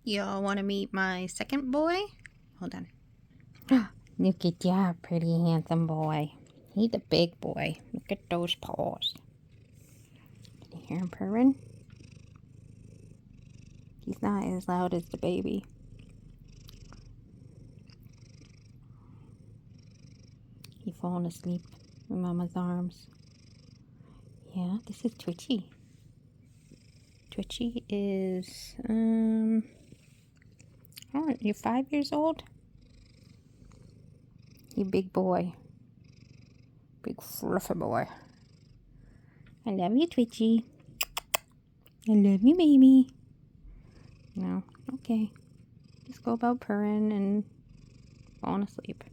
Y'all want to meet my second boy? Hold on. Look at that pretty handsome boy. He's a big boy. Look at those paws. Can you hear him purring? He's not as loud as the baby. He's falling asleep in Mama's arms. Yeah, this is Twitchy. Twitchy is, oh, you're 5 years old? You big boy. Big fluffy boy. I love you, Twitchy. I love you, baby. No, okay. Just go about purring and falling asleep.